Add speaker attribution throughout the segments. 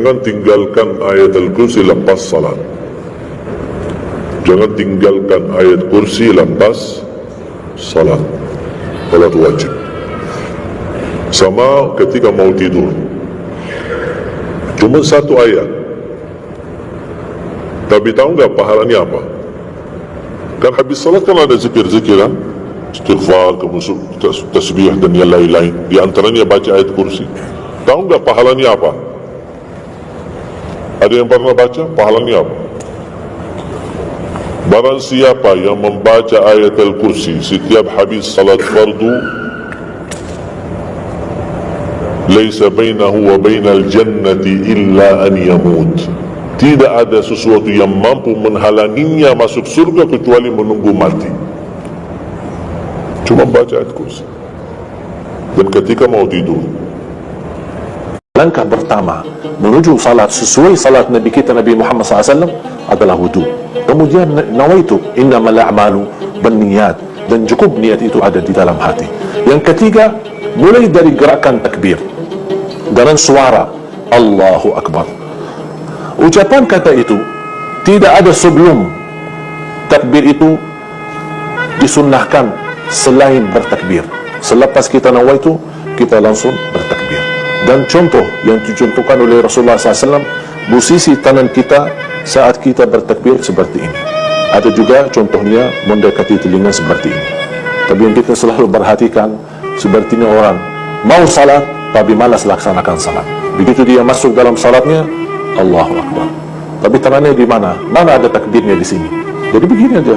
Speaker 1: Jangan tinggalkan ayat al-kursi lepas salat. Jangan tinggalkan ayat kursi lepas salat. Salat wajib. Sama ketika mau tidur, cuma satu ayat, tapi tahu nggak pahalanya apa? Kan habis salat kan ada zikir-zikir, kan? Istighfar, kemudian tasbih dan yang lain-lain. Di antaranya baca ayat kursi. Tahu nggak pahalanya apa? Ada yang pernah baca pahalanya apa? Barang siapa yang membaca ayat al-kursi setiap habis salat fardu, laisa bainahu wa bainal jannati illa an yamut. Tidak ada sesuatu yang mampu menghalanginya masuk surga kecuali menunggu mati. Cuma baca ayat kursi. Dan ketika mau tidur,
Speaker 2: langkah pertama menuju salat sesuai salat Nabi kita Nabi Muhammad SAW adalah wudu. Kemudian nawaitu innamal a'malu binniyat, dan cukup niat itu ada di dalam hati. Yang ketiga, mulai dari gerakan takbir dengan suara Allahu Akbar. Ucapan kata itu tidak ada sebelum takbir itu disunnahkan selain bertakbir. Selepas kita nawaitu, kita langsung bertakbir. Dan contoh yang dicontohkan oleh Rasulullah SAW, posisi tangan kita saat kita bertakbir seperti ini. Ada juga contohnya mendekati telinga seperti ini. Tapi yang kita selalu perhatikan, sepertinya orang mau salat tapi malas laksanakan salat. Begitu dia masuk dalam salatnya, Allahu Akbar. Tapi tangannya di mana? Mana ada takbirnya di sini? Jadi begini aja.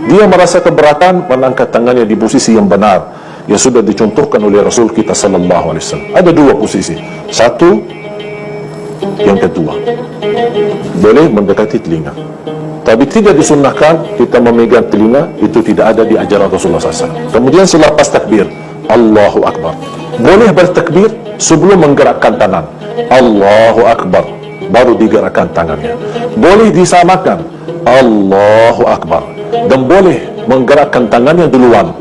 Speaker 2: Dia merasa keberatan mengangkat tangannya di posisi yang benar, yang sudah dicontohkan oleh Rasul kita sallallahu alaihi wasallam. Ada dua posisi. Satu, yang kedua, boleh mendekati telinga. Tapi tidak disunnahkan kita memegang telinga, itu tidak ada di ajaran Rasulullah SAW. Kemudian selepas takbir, Allahu Akbar. Boleh bertakbir sebelum menggerakkan tangan. Allahu Akbar, baru digerakkan tangannya. Boleh disamakan Allahu Akbar, dan boleh menggerakkan tangannya duluan,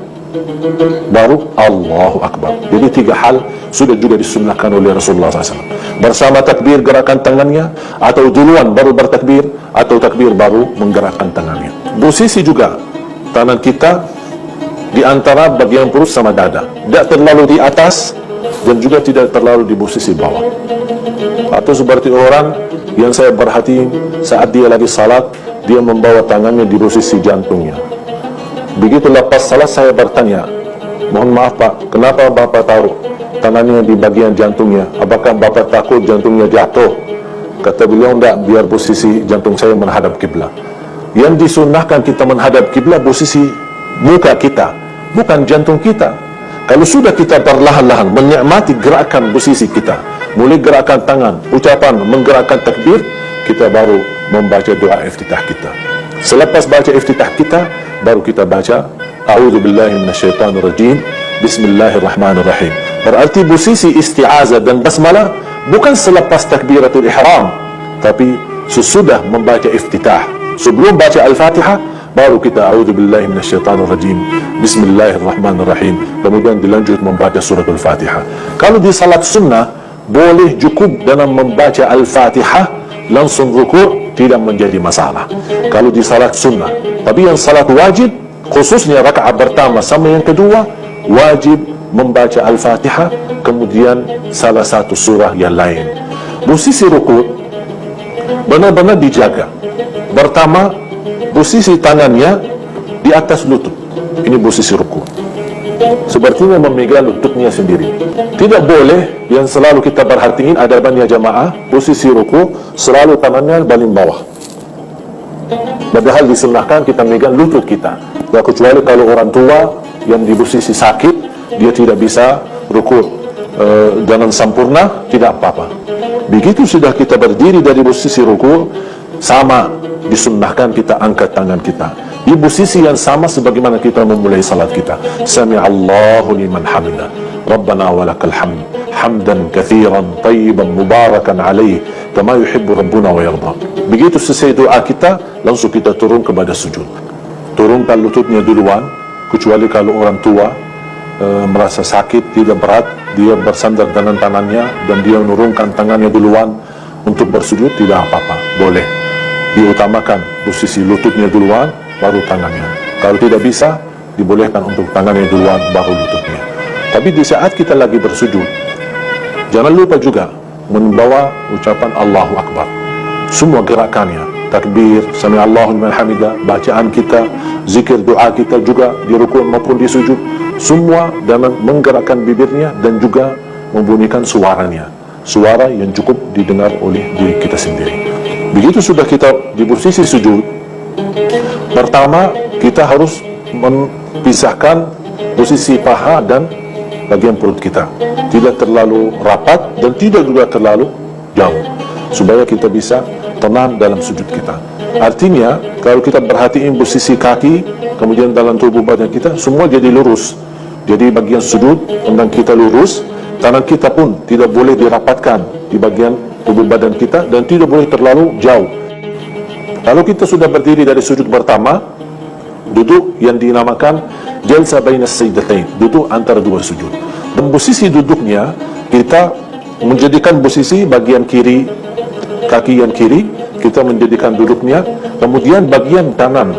Speaker 2: baru Allahu Akbar. Jadi tiga hal sudah juga disunnahkan oleh Rasulullah SAW. Bersama takbir gerakan tangannya, atau duluan baru bertakbir, atau takbir baru menggerakkan tangannya. Posisi juga tangan kita di antara bagian perut sama dada, tidak terlalu di atas dan juga tidak terlalu di posisi bawah. Atau seperti orang yang saya perhatiin saat dia lagi salat, dia membawa tangannya di posisi jantungnya. Begitu lepas salat saya bertanya, mohon maaf Pak, kenapa Bapak taruh tangannya di bagian jantungnya? Apakah Bapak takut jantungnya jatuh? Kata beliau, enggak, biar posisi jantung saya menghadap kiblat. Yang disunnahkan kita menghadap kiblat posisi muka kita, bukan jantung kita. Kalau sudah kita perlahan-lahan menikmati gerakan posisi kita, mulai gerakan tangan, ucapan, menggerakkan takbir, kita baru membaca doa iftitah kita. Selepas baca iftitah kita, baru kita baca A'udzubillahi minasyaitonirrajim, Bismillahirrahmanirrahim. Berarti posisi isti'azah dan basmalah bukan selepas takbiratul ihram, tapi sesudah membaca iftitah. Sebelum baca al-fatihah, baru kita A'udzubillahi minasyaitonirrajim, Bismillahirrahmanirrahim, kemudian dilanjut membaca surat al-fatihah. Kalau di salat sunnah, boleh cukup dalam membaca al-fatihah langsung rukuk, tidak menjadi masalah kalau di salat sunnah. Tapi yang salat wajib, khususnya rakaat pertama sama yang kedua, wajib membaca al-fatihah, kemudian salah satu surah yang lain. Posisi rukuk benar-benar dijaga. Pertama, posisi tangannya di atas lutut, ini posisi rukuk, sepertinya memegang lututnya sendiri. Tidak boleh, yang selalu kita perhatiin adabannya jamaah, posisi ruku selalu tangannya paling bawah. Padahal disunnahkan kita megang lutut kita. Ya, kecuali kalau orang tua yang di posisi sakit, dia tidak bisa ruku dengan sempurna, tidak apa-apa. Begitu sudah kita berdiri dari posisi ruku, sama disunnahkan kita angkat tangan kita di posisi yang sama sebagaimana kita memulai salat kita. Sami'allahu liman hamidah, Rabbana walakal hamd, hamdan katsiran tayyiban mubarakan alaih, kama yuhibbu rabbuna wa yarda. Begitu selesai doa kita, langsung kita turun kepada sujud. Turunkan lututnya duluan, kecuali kalau orang tua merasa sakit, tidak berat, dia bersandar dengan tangannya dan dia menurunkan tangannya duluan untuk bersujud tidak apa-apa, boleh. Diutamakan posisi lututnya duluan, baru tangannya. Kalau tidak bisa, dibolehkan untuk tangannya duluan, baru lututnya. Tapi di saat kita lagi bersujud, jangan lupa juga membawa ucapan Allahu Akbar. Semua gerakannya, takbir, sami Allahu liman hamidah, bacaan kita, zikir doa kita juga di rukuk maupun di sujud, semua dengan menggerakkan bibirnya dan juga membunyikan suaranya, suara yang cukup didengar oleh diri kita sendiri. Begitu sudah kita di posisi sujud, pertama kita harus memisahkan posisi paha dan bagian perut kita, tidak terlalu rapat dan tidak juga terlalu jauh, supaya kita bisa tenang dalam sujud kita. Artinya kalau kita perhatiin posisi kaki, kemudian dalam tubuh badan kita, semua jadi lurus. Jadi bagian sujud tendang kita lurus, tangan kita pun tidak boleh dirapatkan di bagian tubuh badan kita dan tidak boleh terlalu jauh. Kalau kita sudah berdiri dari sujud pertama, duduk yang dinamakan jalsa bainas sajdatain, duduk antara dua sujud. Dan posisi duduknya kita menjadikan posisi bagian kiri, kaki yang kiri kita menjadikan duduknya, kemudian bagian kanan,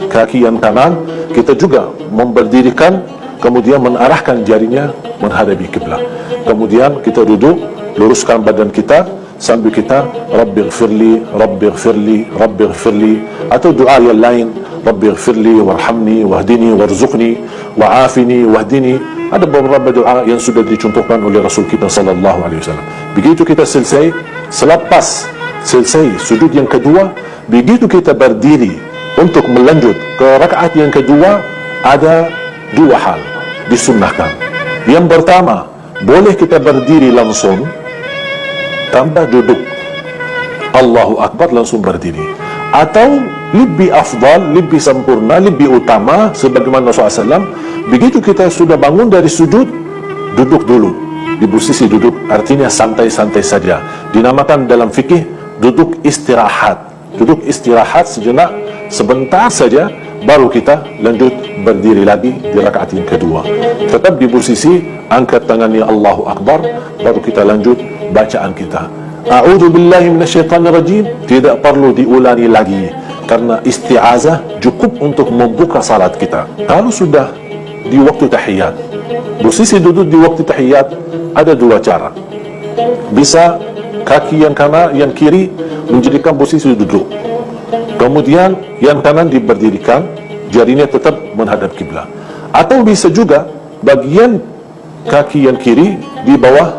Speaker 2: kaki yang kanan kita juga memberdirikan, kemudian mengarahkan jarinya menghadapi kiblat. Kemudian kita duduk, luruskan badan kita sambil kita Rabbighfirli, Rabbighfirli, Rabbighfirli, atau doa yang lain, Rabbighfirli warhamni wahdini warzuqni wa'afini wahdini. Ada beberapa doa yang sudah dicontohkan oleh Rasul kita sallallahu alaihi wasallam. Begitu kita selesai, selepas selesai sujud yang kedua, begitu kita berdiri untuk melanjut ke rakaat yang kedua, ada dua hal disunnahkan. Yang pertama, boleh kita berdiri langsung tanpa duduk, Allahu Akbar langsung berdiri, atau lebih afdal, lebih sempurna, lebih utama sebagaimana Rasulullah SAW, begitu kita sudah bangun dari sujud, duduk dulu di posisi duduk, artinya santai-santai saja. Dinamakan dalam fikih duduk istirahat. Duduk istirahat sejenak, sebentar saja, baru kita lanjut berdiri lagi di rakaat yang kedua. Tetap di posisi angkat tangannya Allahu Akbar, baru kita lanjut bacaan kita. A'udzu billahi minasyaitonir rajim, tidak perlu diulangi lagi karena isti'azah cukup untuk membuka salat kita. Kalau sudah di waktu tahiyat, posisi duduk di waktu tahiyat ada dua cara. Bisa kaki yang kanan, yang kiri menjadikan posisi duduk, kemudian yang kanan diberdirikan, jarinya tetap menghadap kiblat. Atau bisa juga bagian kaki yang kiri di bawah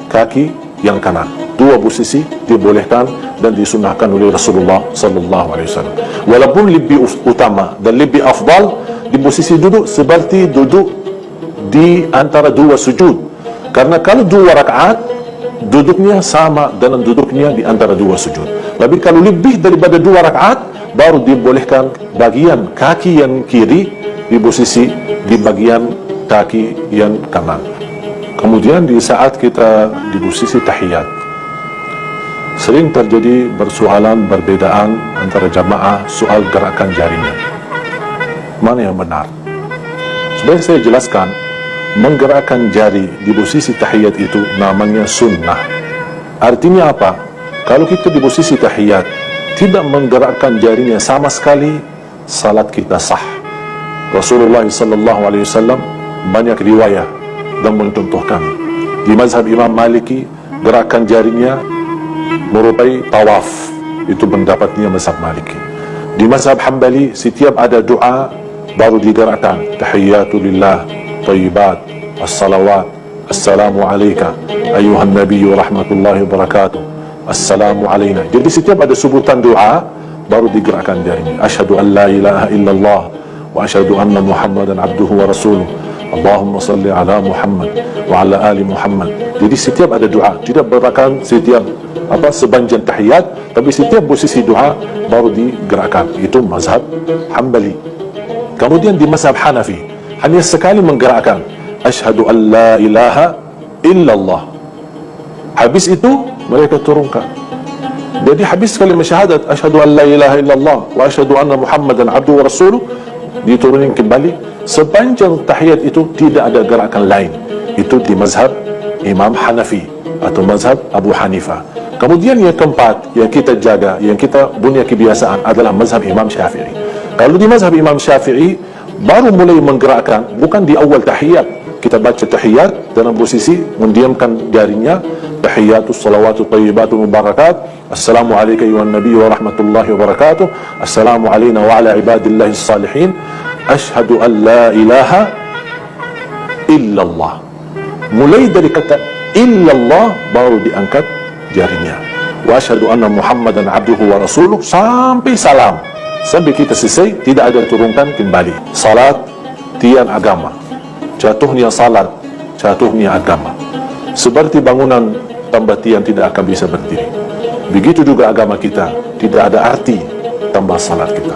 Speaker 2: kaki yang kanan. Dua posisi dibolehkan dan disunahkan oleh Rasulullah sallallahu alaihi wasallam. Walaupun lebih utama dan lebih afdal di posisi duduk seperti duduk di antara dua sujud. Karena kalau dua rakaat duduknya sama dengan duduknya di antara dua sujud. Tapi kalau lebih daripada dua rakaat, baru dibolehkan bagian kaki yang kiri di posisi di bagian kaki yang kanan. Kemudian di saat kita di posisi tahiyat, sering terjadi persoalan perbedaan antara jamaah soal gerakan jarinya. Mana yang benar? Supaya saya jelaskan, menggerakkan jari di posisi tahiyat itu namanya sunnah. Artinya apa? Kalau kita di posisi tahiyat tidak menggerakkan jarinya sama sekali, salat kita sah. Rasulullah sallallahu alaihi wasallam banyak riwayat dan mencontohkan. Di mazhab Imam Maliki, gerakan jarinya merupai tawaf, itu pendapatnya mazhab Maliki. Di mazhab Hambali, setiap ada doa baru digerakkan, tahiyyatulillah thayyibat as-salawat assalamu alayka ayuhan nabiyyu rahmatullahi wabarakatuh assalamu alayna. Jadi setiap ada sebutan doa baru digerakkan jarinya. Asyhadu an la ilaha illallah wa asyhadu anna muhammadan abduhu wa rasuluh Allahumma salli ala Muhammad wa ala ali Muhammad. Jadi setiap ada doa, tidak bergerakkan setiap sepanjang tahiyat, tapi setiap posisi doa baru digerakkan. Itu mazhab Hambali. Kemudian di mazhab Hanafi, hanya sekali menggerakkan asyhadu an la ilaha illallah. Habis itu mereka turunkan. Jadi habis kalimat syahadat asyhadu an la ilaha illallah wa asyhadu anna Muhammadan abduhu wa rasuluh, diturunin kembali. Sepanjang tahiyat itu tidak ada gerakan lain. Itu di mazhab Imam Hanafi atau mazhab Abu Hanifah. Kemudian yang keempat yang kita jaga, yang kita punya kebiasaan adalah mazhab Imam Syafi'i. Kalau di mazhab Imam Syafi'i baru mulai menggerakkan bukan di awal tahiyat. Kita baca tahiyat dalam posisi mendiamkan jarinya, tahiyatus salawatu tayyibatul mubarakat, assalamu alayka ayuhan nabi wa rahmatullahi wa barakatuh, assalamu alayna wa ala ibadillahi salihin, ashhadu an la ilaha illallah. Mulai dari kata illallah baru diangkat jarinya. Wa asyhadu anna Muhammadan abduhu wa rasuluh sampai salam. Sampai kita selesai, tidak ada turunkan kembali. Salat tiang agama. Jatuhnya salat, jatuhnya agama. Seperti bangunan tambah tiang tidak akan bisa berdiri. Begitu juga agama kita, tidak ada arti tambah salat kita.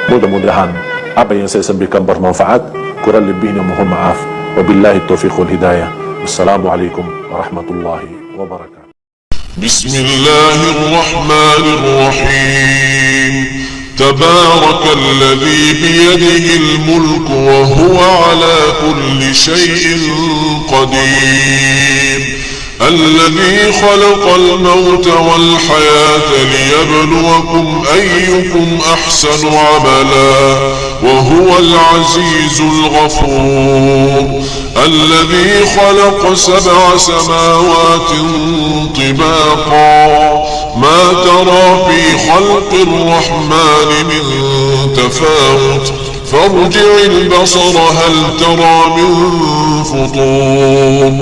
Speaker 2: Mudah-mudahan apa yang saya sampaikan bermanfaat. Kurang lebihnya mohon maaf. Wabillahi taufiq wal hidayah. Wassalamualaikum warahmatullahi wabarakatuh.
Speaker 3: Bismillahirrahmanirrahim. تبارك الذي بيده الملك وهو على كل شيء قدير الذي خلق الموت والحياة ليبلوكم أيكم أحسن عملا وهو العزيز الغفور الذي خلق 7 سماوات طباقا ما ترى في خلق الرحمن من تفاوت فارجع البصر هل ترى من فطور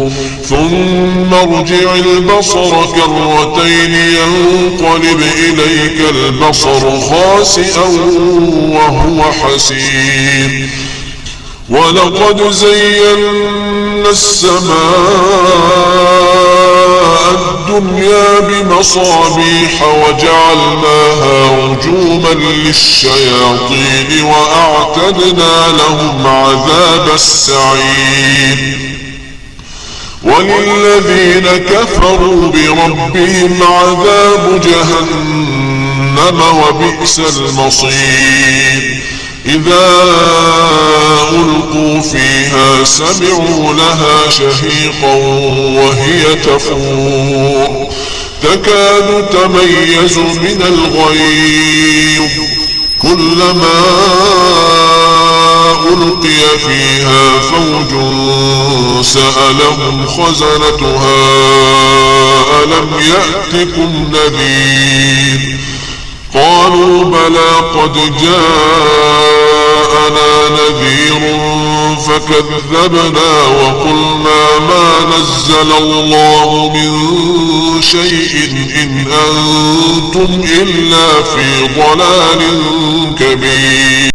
Speaker 3: ثم ارجع البصر كرتين ينقلب إليك البصر خاسئا وهو حسير ولقد زينا السماء الدنيا بمصابيح وجعلناها رجوما للشياطين وأعتدنا لهم عذاب السعير وللذين كفروا بربهم عذاب جهنم وبئس المصير إذا ألقوا فيها سمعوا لها شهيقا وهي تفور تكاد تميز من الغيظ كلما ألقي فيها فوج سألهم خزنتها ألم يأتكم نذير قالوا بلى قد جاءنا نذير فكذبنا وقلنا ما نزل الله من شيء إن أنتم إلا في ضلال كبير.